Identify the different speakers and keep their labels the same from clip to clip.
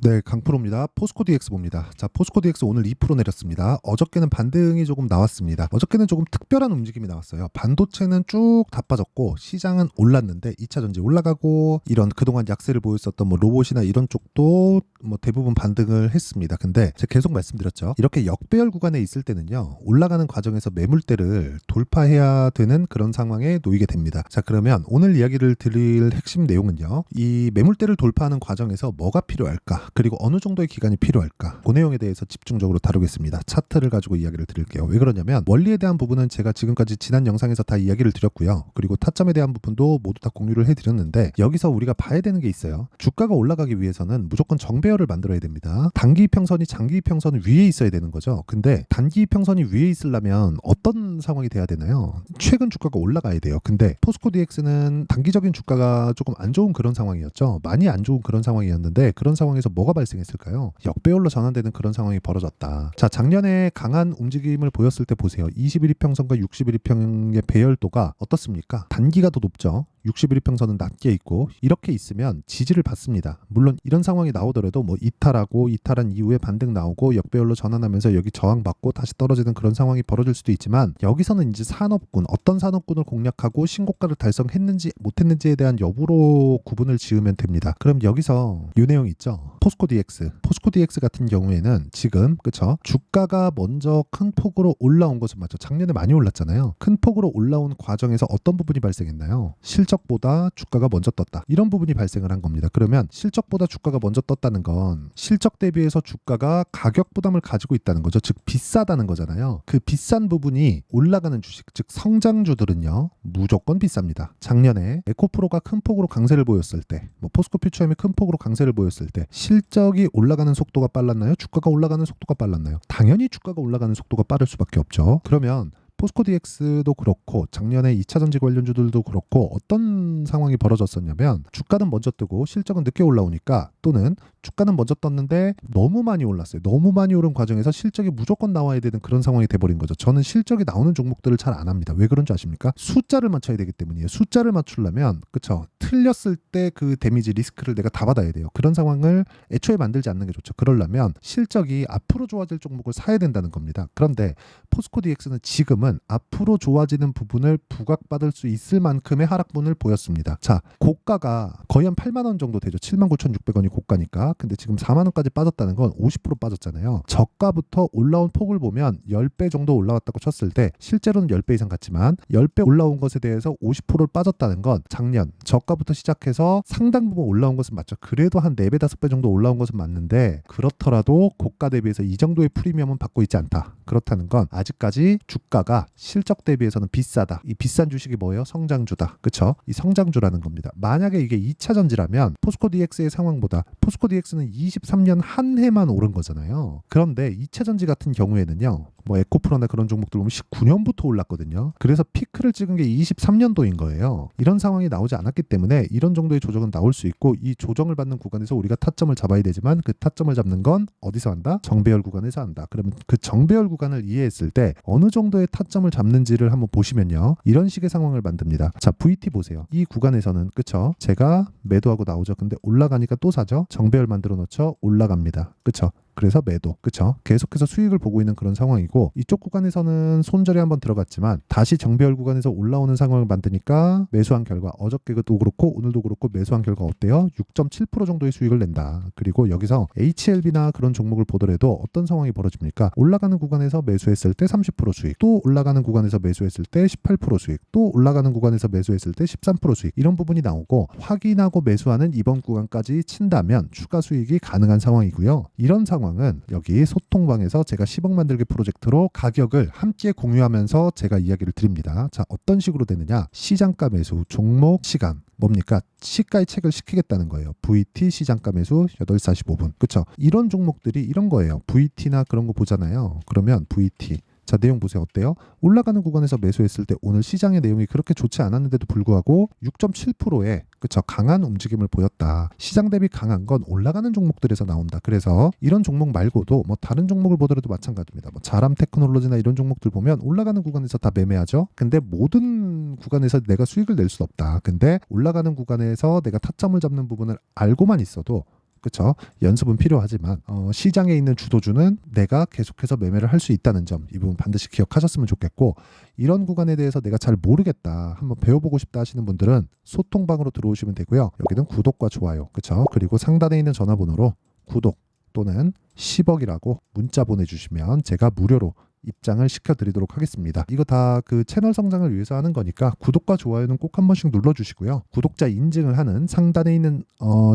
Speaker 1: 네, 강프로입니다. 포스코 DX 봅니다. 자, 포스코 DX 오늘 2% 내렸습니다. 어저께는 반등이 조금 나왔습니다. 어저께는 조금 특별한 움직임이 나왔어요. 반도체는 쭉 다 빠졌고 시장은 올랐는데 2차 전지 올라가고 이런 그동안 약세를 보였었던 뭐 로봇이나 이런 쪽도 뭐 대부분 반등을 했습니다. 근데 제가 계속 말씀드렸죠. 이렇게 역배열 구간에 있을 때는요. 올라가는 과정에서 매물대를 돌파해야 되는 그런 상황에 놓이게 됩니다. 자, 그러면 오늘 이야기를 드릴 핵심 내용은요. 이 매물대를 돌파하는 과정에서 뭐가 필요할까? 그리고 어느 정도의 기간이 필요할까? 그 내용에 대해서 집중적으로 다루겠습니다. 차트를 가지고 이야기를 드릴게요. 왜 그러냐면 원리에 대한 부분은 제가 지금까지 지난 영상에서 다 이야기를 드렸고요. 그리고 타점에 대한 부분도 모두 다 공유를 해드렸는데 여기서 우리가 봐야 되는 게 있어요. 주가가 올라가기 위해서는 무조건 정배열을 만들어야 됩니다. 단기 이평선이 장기 이평선 위에 있어야 되는 거죠. 근데 단기 이평선이 위에 있으려면 어떤 상황이 돼야 되나요? 최근 주가가 올라가야 돼요. 근데 포스코 DX는 단기적인 주가가 조금 안 좋은 그런 상황이었죠. 많이 안 좋은 그런 상황이었는데 그런 상황에서 뭐가 발생했을까요? 역배열로 전환되는 그런 상황이 벌어졌다. 자, 작년에 강한 움직임을 보였을 때 보세요. 21이평선과 61이평의 배열도가 어떻습니까? 단기가 더 높죠. 61이평선은 낮게 있고 이렇게 있으면 지지를 받습니다. 물론 이런 상황이 나오더라도 뭐 이탈한 이후에 반등 나오고 역배열로 전환하면서 여기 저항받고 다시 떨어지는 그런 상황이 벌어질 수도 있지만 여기서는 이제 산업군, 어떤 산업군을 공략하고 신고가를 달성했는지 못했는지에 대한 여부로 구분을 지으면 됩니다. 그럼 여기서 이 내용 있죠. 포스코 DX 같은 경우에는 지금 그쵸? 주가가 먼저 큰 폭으로 올라온 것은 맞죠. 작년에 많이 올랐잖아요. 큰 폭으로 올라온 과정에서 어떤 부분이 발생했나요? 실적보다 주가가 먼저 떴다. 이런 부분이 발생을 한 겁니다. 그러면 실적보다 주가가 먼저 떴다는 건 실적 대비해서 주가가 가격 부담을 가지고 있다는 거죠. 즉 비싸다는 거잖아요. 그 비싼 부분이 올라가는 주식, 즉 성장주들은요. 무조건 비쌉니다. 작년에 에코프로가 큰 폭으로 강세를 보였을 때, 뭐 포스코 퓨처엠이 큰 폭으로 강세를 보였을 때 실적이 올라가는 속도가 빨랐나요? 주가가 올라가는 속도가 빨랐나요? 당연히 주가가 올라가는 속도가 빠를 수밖에 없죠. 그러면 포스코 DX도 그렇고 작년에 2차 전지 관련주들도 그렇고 어떤 상황이 벌어졌었냐면 주가는 먼저 뜨고 실적은 늦게 올라오니까 또는 주가는 먼저 떴는데 너무 많이 올랐어요. 너무 많이 오른 과정에서 실적이 무조건 나와야 되는 그런 상황이 돼버린 거죠. 저는 실적이 나오는 종목들을 잘 안 합니다. 왜 그런지 아십니까? 숫자를 맞춰야 되기 때문이에요. 숫자를 맞추려면 그쵸? 틀렸을 때 그 데미지 리스크를 내가 다 받아야 돼요. 그런 상황을 애초에 만들지 않는 게 좋죠. 그러려면 실적이 앞으로 좋아질 종목을 사야 된다는 겁니다. 그런데 포스코 DX는 지금은 앞으로 좋아지는 부분을 부각받을 수 있을 만큼의 하락분을 보였습니다. 자, 고가가 거의 한 8만 원 정도 되죠. 79,600원이 고가니까. 근데 지금 4만 원까지 빠졌다는 건 50% 빠졌잖아요. 저가부터 올라온 폭을 보면 10배 정도 올라왔다고 쳤을 때 실제로는 10배 이상 같지만 10배 올라온 것에 대해서 50%를 빠졌다는 건 작년 저가부터 시작해서 상당 부분 올라온 것은 맞죠. 그래도 한 4배, 5배 정도 올라온 것은 맞는데 그렇더라도 고가 대비해서 이 정도의 프리미엄은 받고 있지 않다. 그렇다는 건 아직까지 주가가 실적 대비해서는 비싸다. 이 비싼 주식이 뭐예요? 성장주다. 그쵸? 이 성장주라는 겁니다. 만약에 이게 2차 전지라면 포스코 DX의 상황보다 포스코 DX는 23년 한 해만 오른 거잖아요. 그런데 2차 전지 같은 경우에는요. 뭐 에코프로나 그런 종목들 보면 19년부터 올랐거든요. 그래서 피크를 찍은 게 23년도인 거예요. 이런 상황이 나오지 않았기 때문에 이런 정도의 조정은 나올 수 있고 이 조정을 받는 구간에서 우리가 타점을 잡아야 되지만 그 타점을 잡는 건 어디서 한다? 정배열 구간에서 한다. 그러면 그 정배열 구간을 이해했을 때 어느 정도의 타점을 잡는지를 한번 보시면요. 이런 식의 상황을 만듭니다. 자, VT 보세요. 이 구간에서는 그쵸? 제가 매도하고 나오죠. 근데 올라가니까 또 사죠. 정배열 만들어 놓죠. 올라갑니다. 그쵸? 그래서 매도. 그쵸? 계속해서 수익을 보고 있는 그런 상황이고 이쪽 구간에서는 손절에 한번 들어갔지만 다시 정배열 구간에서 올라오는 상황을 만드니까 매수한 결과 어저께도 그렇고 오늘도 그렇고 매수한 결과 어때요? 6.7% 정도의 수익을 낸다. 그리고 여기서 HLB나 그런 종목을 보더라도 어떤 상황이 벌어집니까? 올라가는 구간에서 매수했을 때 30% 수익, 또 올라가는 구간에서 매수했을 때 18% 수익, 또 올라가는 구간에서 매수했을 때 13% 수익 이런 부분이 나오고 확인하고 매수하는 이번 구간까지 친다면 추가 수익이 가능한 상황이고요. 이런 상황은 여기 소통방에서 제가 10억 만들기 프로젝트로 가격을 함께 공유하면서 제가 이야기를 드립니다. 자, 어떤 식으로 되느냐? 시장가 매수, 종목, 시간. 뭡니까? 시가의 책을 시키겠다는 거예요. VT 시장가 매수 8시 45분. 그쵸? 이런 종목들이 이런 거예요. VT나 그런 거 보잖아요. 그러면 VT. 자, 내용 보세요. 어때요? 올라가는 구간에서 매수했을 때 오늘 시장의 내용이 그렇게 좋지 않았는데도 불구하고 6.7%의 그쵸 강한 움직임을 보였다. 시장 대비 강한 건 올라가는 종목들에서 나온다. 그래서 이런 종목 말고도 뭐 다른 종목을 보더라도 마찬가지입니다. 뭐 자람 테크놀로지나 이런 종목들 보면 올라가는 구간에서 다 매매하죠. 근데 모든 구간에서 내가 수익을 낼 수 없다. 근데 올라가는 구간에서 내가 타점을 잡는 부분을 알고만 있어도 그쵸? 연습은 필요하지만 시장에 있는 주도주는 내가 계속해서 매매를 할 수 있다는 점, 이 부분 반드시 기억하셨으면 좋겠고, 이런 구간에 대해서 내가 잘 모르겠다, 한번 배워보고 싶다 하시는 분들은 소통방으로 들어오시면 되고요. 여기는 구독과 좋아요, 그쵸? 그리고 상단에 있는 전화번호로 구독 또는 10억이라고 문자 보내주시면 제가 무료로 입장을 시켜드리도록 하겠습니다. 이거 다 그 채널 성장을 위해서 하는 거니까 구독과 좋아요는 꼭 한 번씩 눌러주시고요. 구독자 인증을 하는 상단에 있는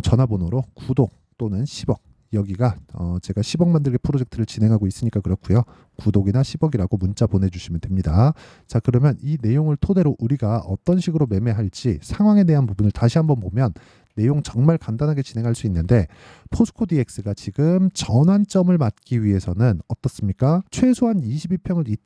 Speaker 1: 전화번호로 구독 또는 10억, 여기가 제가 10억 만들기 프로젝트를 진행하고 있으니까 그렇고요. 구독이나 10억이라고 문자 보내주시면 됩니다. 자, 그러면 이 내용을 토대로 우리가 어떤 식으로 매매할지 상황에 대한 부분을 다시 한번 보면 내용 정말 간단하게 진행할 수 있는데, 포스코 DX가 지금 전환점을 맞기 위해서는 어떻습니까? 최소한 22평을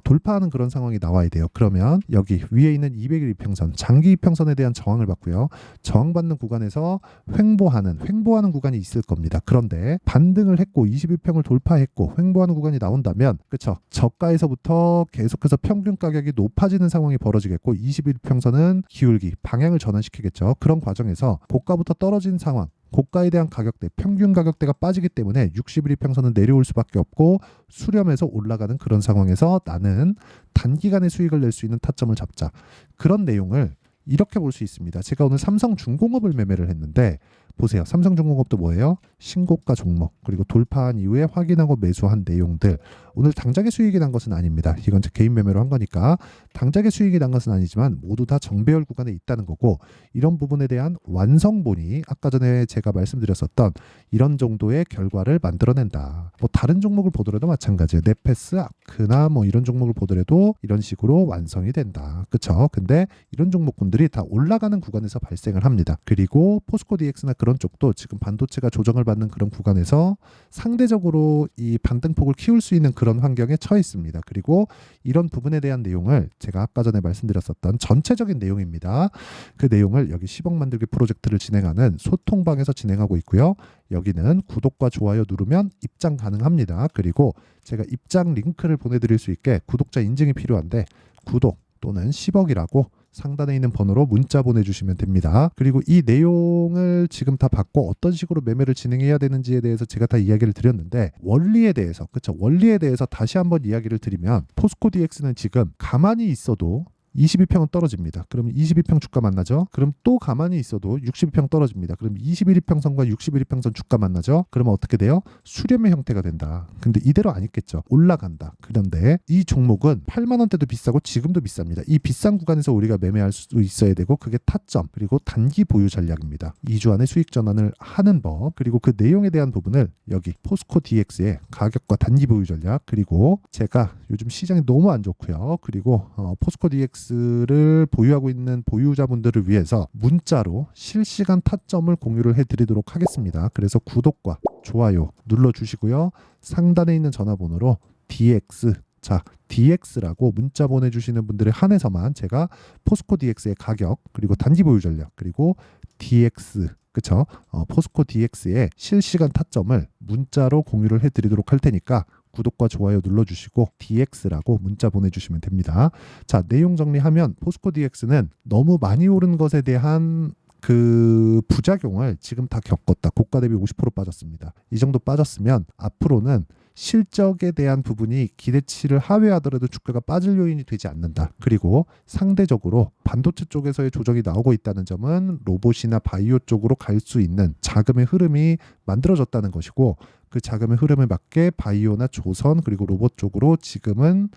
Speaker 1: 돌파하는 그런 상황이 나와야 돼요. 그러면 여기 위에 있는 200일 이평선, 장기 이평선에 대한 저항을 받고요. 저항받는 구간에서 횡보하는 구간이 있을 겁니다. 그런데 반등을 했고 22평을 돌파했고 횡보하는 구간이 나온다면, 그쵸? 저가에서부터 계속해서 평균 가격이 높아지는 상황이 벌어지겠고 21평선은 기울기, 방향을 전환시키겠죠. 그런 과정에서 고가부터 떨어진 상황, 고가에 대한 가격대, 평균 가격대가 빠지기 때문에 60일 이평선은 내려올 수밖에 없고 수렴해서 올라가는 그런 상황에서 나는 단기간에 수익을 낼 수 있는 타점을 잡자. 그런 내용을 이렇게 볼 수 있습니다. 제가 오늘 삼성중공업을 매매를 했는데 보세요. 삼성중공업도 뭐예요? 신고가 종목, 그리고 돌파한 이후에 확인하고 매수한 내용들. 오늘 당장의 수익이 난 것은 아닙니다. 이건 제 개인 매매로 한 거니까 당장의 수익이 난 것은 아니지만 모두 다 정배열 구간에 있다는 거고, 이런 부분에 대한 완성본이 아까 전에 제가 말씀드렸었던 이런 정도의 결과를 만들어낸다. 뭐 다른 종목을 보더라도 마찬가지예요. 네페스, 아크나 뭐 이런 종목을 보더라도 이런 식으로 완성이 된다. 그쵸? 근데 이런 종목군들이 다 올라가는 구간에서 발생을 합니다. 그리고 포스코 DX나 그런 쪽도 지금 반도체가 조정을 받는 그런 구간에서 상대적으로 이 반등폭을 키울 수 있는 그런 환경에 처해 있습니다. 그리고 이런 부분에 대한 내용을 제가 아까 전에 말씀드렸었던 전체적인 내용입니다. 그 내용을 여기 10억 만들기 프로젝트를 진행하는 소통방에서 진행하고 있고요. 여기는 구독과 좋아요 누르면 입장 가능합니다. 그리고 제가 입장 링크를 보내드릴 수 있게 구독자 인증이 필요한데 구독 또는 10억이라고 상단에 있는 번호로 문자 보내주시면 됩니다. 그리고 이 내용을 지금 다 받고 어떤 식으로 매매를 진행해야 되는지에 대해서 제가 다 이야기를 드렸는데, 원리에 대해서, 그쵸? 원리에 대해서 다시 한번 이야기를 드리면, 포스코 DX는 지금 가만히 있어도 22평은 떨어집니다. 그럼 22평 주가 만나죠? 그럼 또 가만히 있어도 62평 떨어집니다. 그럼 21이평선과 61이평선 주가 만나죠? 그러면 어떻게 돼요? 수렴의 형태가 된다. 근데 이대로 안 있겠죠. 올라간다. 그런데 이 종목은 8만 원대도 비싸고 지금도 비쌉니다. 이 비싼 구간에서 우리가 매매할 수 있어야 되고, 그게 타점, 그리고 단기 보유 전략입니다. 2주 안에 수익 전환을 하는 법, 그리고 그 내용에 대한 부분을 여기 포스코 DX의 가격과 단기 보유 전략, 그리고 제가 요즘 시장이 너무 안 좋고요. 그리고 포스코 DX를 보유하고 있는 보유자분들을 위해서 문자로 실시간 타점을 공유를 해드리도록 하겠습니다. 그래서 구독과 좋아요 눌러주시고요. 상단에 있는 전화번호로 DX, 자, DX라고 문자 보내주시는 분들에 한해서만 제가 포스코 DX의 가격, 그리고 단기 보유 전략, 그리고 DX, 그쵸? 포스코 DX의 실시간 타점을 문자로 공유를 해드리도록 할 테니까 구독과 좋아요 눌러주시고 DX라고 문자 보내주시면 됩니다. 자, 내용 정리하면 포스코 DX는 너무 많이 오른 것에 대한 그 부작용을 지금 다 겪었다. 고가 대비 50% 빠졌습니다. 이 정도 빠졌으면 앞으로는 실적에 대한 부분이 기대치를 하회하더라도 주가가 빠질 요인이 되지 않는다. 그리고 상대적으로 반도체 쪽에서의 조정이 나오고 있다는 점은 로봇이나 바이오 쪽으로 갈 수 있는 자금의 흐름이 만들어졌다는 것이고, 그 자금의 흐름에 맞게 바이오나 조선 그리고 로봇 쪽으로 지금은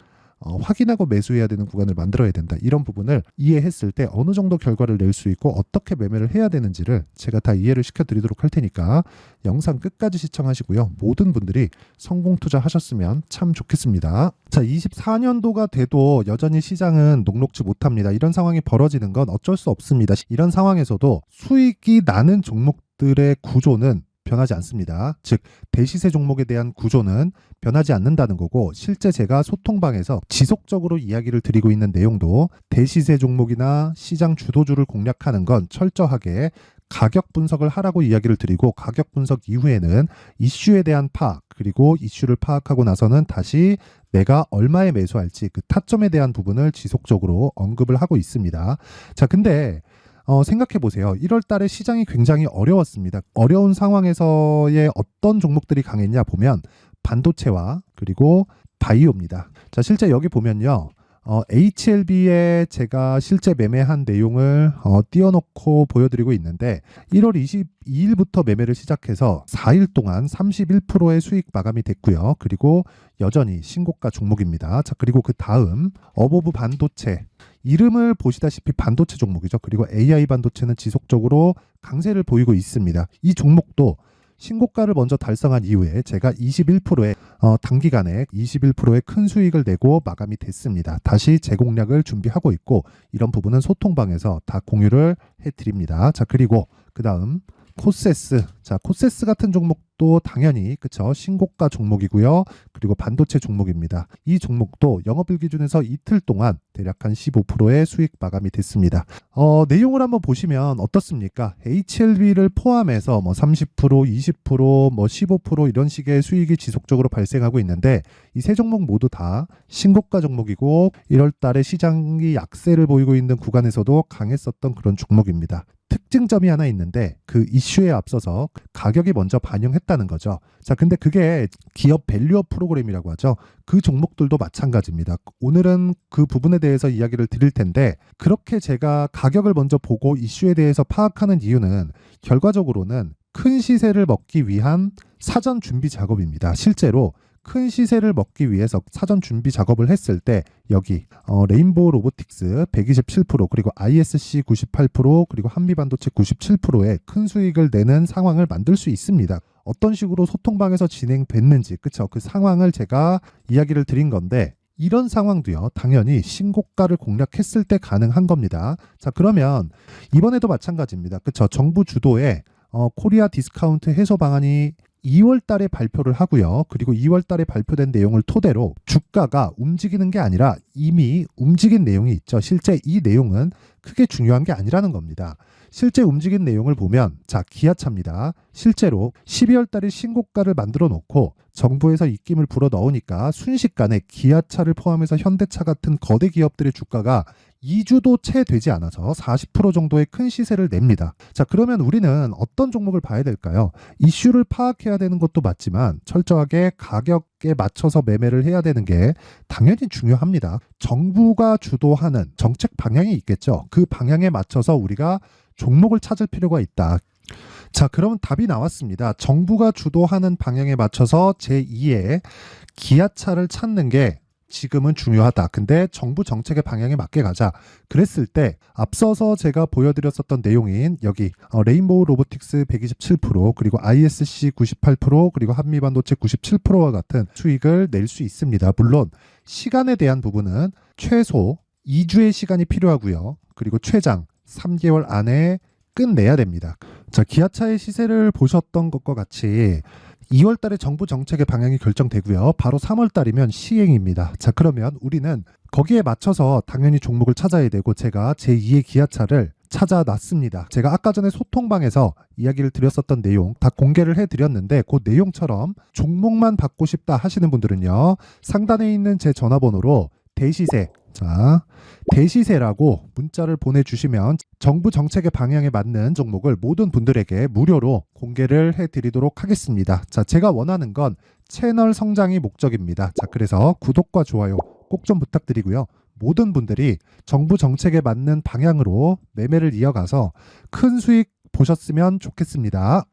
Speaker 1: 확인하고 매수해야 되는 구간을 만들어야 된다. 이런 부분을 이해했을 때 어느 정도 결과를 낼 수 있고 어떻게 매매를 해야 되는지를 제가 다 이해를 시켜드리도록 할 테니까 영상 끝까지 시청하시고요. 모든 분들이 성공 투자하셨으면 참 좋겠습니다. 자, 24년도가 돼도 여전히 시장은 녹록지 못합니다. 이런 상황이 벌어지는 건 어쩔 수 없습니다. 이런 상황에서도 수익이 나는 종목들의 구조는 변하지 않습니다. 즉 대시세 종목에 대한 구조는 변하지 않는다는 거고, 실제 제가 소통방에서 지속적으로 이야기를 드리고 있는 내용도 대시세 종목이나 시장 주도주를 공략하는 건 철저하게 가격 분석을 하라고 이야기를 드리고, 가격 분석 이후에는 이슈에 대한 파악, 그리고 이슈를 파악하고 나서는 다시 내가 얼마에 매수할지 그 타점에 대한 부분을 지속적으로 언급을 하고 있습니다. 자, 근데 생각해 보세요. 1월 달에 시장이 굉장히 어려웠습니다. 어려운 상황에서의 어떤 종목들이 강했냐 보면 반도체와 그리고 바이오입니다. 자, 실제 여기 보면요. HLB에 제가 실제 매매한 내용을 띄워놓고 보여드리고 있는데 1월 22일부터 매매를 시작해서 4일 동안 31%의 수익 마감이 됐고요. 그리고 여전히 신고가 종목입니다. 자, 그리고 그 다음 어보브 반도체, 이름을 보시다시피 반도체 종목이죠. 그리고 AI 반도체는 지속적으로 강세를 보이고 있습니다. 이 종목도 신고가를 먼저 달성한 이후에 제가 21%의 단기간에 21%의 큰 수익을 내고 마감이 됐습니다. 다시 재공략을 준비하고 있고 이런 부분은 소통방에서 다 공유를 해드립니다. 자, 그리고 그 다음 코세스. 자, 코세스 같은 종목도 당연히 그쵸, 신고가 종목이고요. 그리고 반도체 종목입니다. 이 종목도 영업일 기준에서 이틀 동안 대략 한 15%의 수익 마감이 됐습니다. 내용을 한번 보시면 어떻습니까? HLB를 포함해서 뭐 30%, 20%, 뭐 15% 이런 식의 수익이 지속적으로 발생하고 있는데 이 세 종목 모두 다 신고가 종목이고 1월 달에 시장이 약세를 보이고 있는 구간에서도 강했었던 그런 종목입니다. 특징점이 하나 있는데 그 이슈에 앞서서 가격이 먼저 반영했다는 거죠. 자, 근데 그게 기업 밸류업 프로그램이라고 하죠. 그 종목들도 마찬가지입니다. 오늘은 그 부분에 대해서 이야기를 드릴 텐데 그렇게 제가 가격을 먼저 보고 이슈에 대해서 파악하는 이유는 결과적으로는 큰 시세를 먹기 위한 사전 준비 작업입니다. 실제로 큰 시세를 먹기 위해서 사전 준비 작업을 했을 때 여기 레인보우 로보틱스 127% 그리고 ISC 98% 그리고 한미반도체 97%의 큰 수익을 내는 상황을 만들 수 있습니다. 어떤 식으로 소통방에서 진행됐는지 그쵸, 그 상황을 제가 이야기를 드린 건데 이런 상황도요 당연히 신고가를 공략했을 때 가능한 겁니다. 자, 그러면 이번에도 마찬가지입니다. 그쵸, 정부 주도의 코리아 디스카운트 해소 방안이 2월 달에 발표를 하고요. 그리고 2월 달에 발표된 내용을 토대로 주가가 움직이는 게 아니라 이미 움직인 내용이 있죠. 실제 이 내용은 크게 중요한 게 아니라는 겁니다. 실제 움직인 내용을 보면 자, 기아차입니다. 실제로 12월 달에 신고가를 만들어 놓고 정부에서 입김을 불어 넣으니까 순식간에 기아차를 포함해서 현대차 같은 거대 기업들의 주가가 2주도 채 되지 않아서 40% 정도의 큰 시세를 냅니다. 자, 그러면 우리는 어떤 종목을 봐야 될까요? 이슈를 파악해야 되는 것도 맞지만 철저하게 가격에 맞춰서 매매를 해야 되는 게 당연히 중요합니다. 정부가 주도하는 정책 방향이 있겠죠. 그 방향에 맞춰서 우리가 종목을 찾을 필요가 있다. 자, 그러면 답이 나왔습니다. 정부가 주도하는 방향에 맞춰서 제2의 기아차를 찾는 게 지금은 중요하다. 근데 정부 정책의 방향에 맞게 가자. 그랬을 때 앞서서 제가 보여드렸었던 내용인 여기 레인보우 로보틱스 127% 그리고 ISC 98% 그리고 한미반도체 97%와 같은 수익을 낼 수 있습니다. 물론 시간에 대한 부분은 최소 2주의 시간이 필요하고요. 그리고 최장 3개월 안에 끝내야 됩니다. 자, 기아차의 시세를 보셨던 것과 같이 2월 달에 정부 정책의 방향이 결정되고요. 바로 3월 달이면 시행입니다. 자, 그러면 우리는 거기에 맞춰서 당연히 종목을 찾아야 되고 제가 제2의 기아차를 찾아놨습니다. 제가 아까 전에 소통방에서 이야기를 드렸었던 내용 다 공개를 해드렸는데 그 내용처럼 종목만 받고 싶다 하시는 분들은요. 상단에 있는 제 전화번호로 대시세, 자, 대시세라고 문자를 보내주시면 정부 정책의 방향에 맞는 종목을 모든 분들에게 무료로 공개를 해드리도록 하겠습니다. 자, 제가 원하는 건 채널 성장이 목적입니다. 자, 그래서 구독과 좋아요 꼭 좀 부탁드리고요. 모든 분들이 정부 정책에 맞는 방향으로 매매를 이어가서 큰 수익 보셨으면 좋겠습니다.